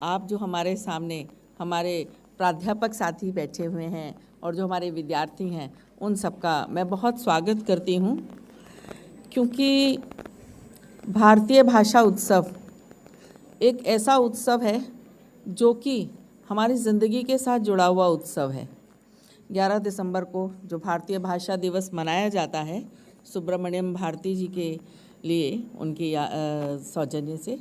आप जो हमारे सामने हमारे प्राध्यापक साथी बैठे हुए हैं और जो हमारे विद्यार्थी हैं, उन सबका मैं बहुत स्वागत करती हूँ, क्योंकि भारतीय भाषा उत्सव एक ऐसा उत्सव है जो कि हमारी ज़िंदगी के साथ जुड़ा हुआ उत्सव है। 11 दिसंबर को जो भारतीय भाषा दिवस मनाया जाता है, सुब्रमण्यम भारती जी के लिए उनकी सौजन्य से,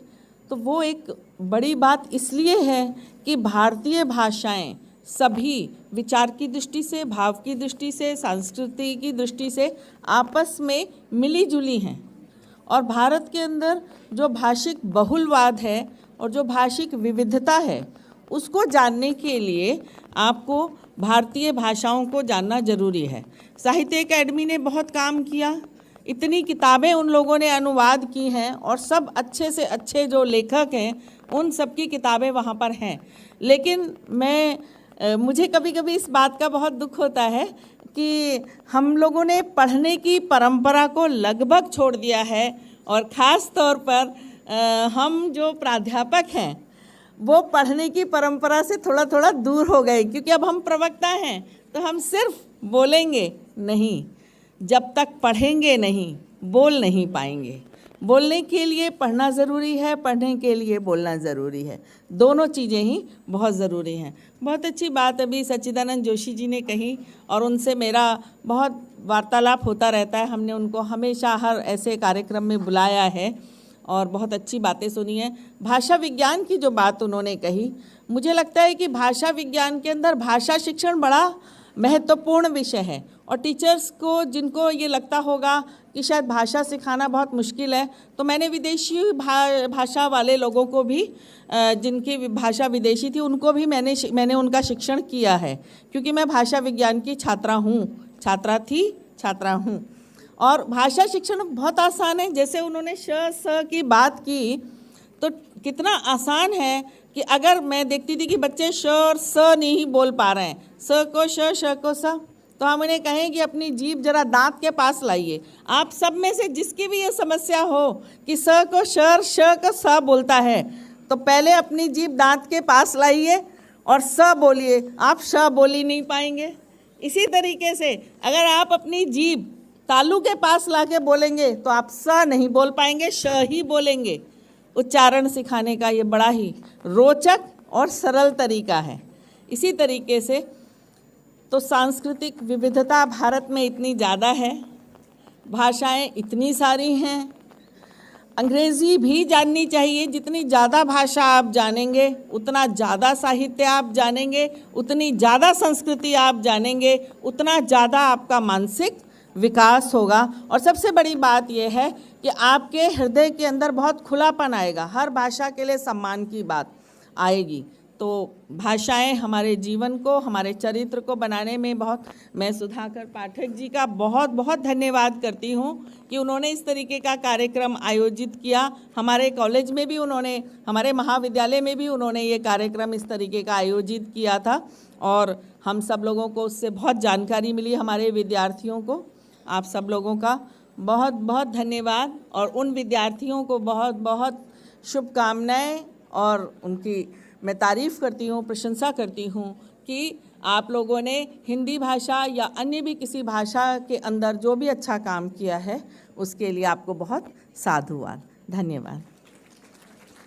तो वो एक बड़ी बात इसलिए है कि भारतीय भाषाएं सभी विचार की दृष्टि से, भाव की दृष्टि से, संस्कृति की दृष्टि से आपस में मिली जुली हैं। और भारत के अंदर जो भाषिक बहुलवाद है और जो भाषिक विविधता है, उसको जानने के लिए आपको भारतीय भाषाओं को जानना जरूरी है। साहित्य अकेडमी ने बहुत काम किया, इतनी किताबें उन लोगों ने अनुवाद की हैं और सब अच्छे से अच्छे जो लेखक हैं उन सब की किताबें वहाँ पर हैं। लेकिन मुझे कभी कभी इस बात का बहुत दुख होता है कि हम लोगों ने पढ़ने की परंपरा को लगभग छोड़ दिया है, और ख़ास तौर पर हम जो प्राध्यापक हैं वो पढ़ने की परंपरा से थोड़ा थोड़ा दूर हो गए, क्योंकि अब हम प्रवक्ता हैं तो हम सिर्फ बोलेंगे नहीं, जब तक पढ़ेंगे नहीं बोल नहीं पाएंगे। बोलने के लिए पढ़ना ज़रूरी है, पढ़ने के लिए बोलना ज़रूरी है, दोनों चीज़ें ही बहुत ज़रूरी हैं। बहुत अच्छी बात अभी सच्चिदानंद जोशी जी ने कही और उनसे मेरा बहुत वार्तालाप होता रहता है। हमने उनको हमेशा हर ऐसे कार्यक्रम में बुलाया है और बहुत अच्छी बातें सुनी हैं। भाषा विज्ञान की जो बात उन्होंने कही, मुझे लगता है कि भाषा विज्ञान के अंदर भाषा शिक्षण बड़ा महत्वपूर्ण विषय है। और टीचर्स को जिनको ये लगता होगा कि शायद भाषा सिखाना बहुत मुश्किल है, तो मैंने विदेशी भाषा वाले लोगों को भी, जिनकी भाषा विदेशी थी, उनको भी मैंने उनका शिक्षण किया है, क्योंकि मैं भाषा विज्ञान की छात्रा हूँ। और भाषा शिक्षण बहुत आसान है। जैसे उन्होंने श स की बात की, तो कितना आसान है कि अगर मैं देखती थी कि बच्चे श और स नहीं बोल पा रहे हैं, स को श को स, तो हम उन्हें कहें कि अपनी जीभ जरा दांत के पास लाइए। आप सब में से जिसकी भी ये समस्या हो कि स को श और श को स बोलता है, तो पहले अपनी जीभ दांत के पास लाइए और स बोलिए। आप श बोल ही नहीं पाएंगे। इसी तरीके से अगर आप अपनी जीभ तालू के पास लाके बोलेंगे तो आप स नहीं बोल पाएंगे, श ही बोलेंगे। उच्चारण सिखाने का ये बड़ा ही रोचक और सरल तरीका है। इसी तरीके से तो सांस्कृतिक विविधता भारत में इतनी ज़्यादा है, भाषाएं इतनी सारी हैं। अंग्रेज़ी भी जाननी चाहिए। जितनी ज़्यादा भाषा आप जानेंगे उतना ज़्यादा साहित्य आप जानेंगे, उतनी ज़्यादा संस्कृति आप जानेंगे, उतना ज़्यादा आपका मानसिक विकास होगा। और सबसे बड़ी बात यह है कि आपके हृदय के अंदर बहुत खुलापन आएगा, हर भाषा के लिए सम्मान की बात आएगी। तो भाषाएं हमारे जीवन को, हमारे चरित्र को बनाने में मैं सुधाकर पाठक जी का बहुत बहुत धन्यवाद करती हूँ कि उन्होंने इस तरीके का कार्यक्रम आयोजित किया। हमारे कॉलेज में भी उन्होंने, हमारे महाविद्यालय में भी उन्होंने ये कार्यक्रम इस तरीके का आयोजित किया था और हम सब लोगों को उससे बहुत जानकारी मिली। हमारे विद्यार्थियों को आप सब लोगों का बहुत बहुत धन्यवाद और उन विद्यार्थियों को बहुत बहुत शुभकामनाएं, और उनकी मैं तारीफ़ करती हूँ, प्रशंसा करती हूँ कि आप लोगों ने हिंदी भाषा या अन्य भी किसी भाषा के अंदर जो भी अच्छा काम किया है उसके लिए आपको बहुत साधुवाद। धन्यवाद।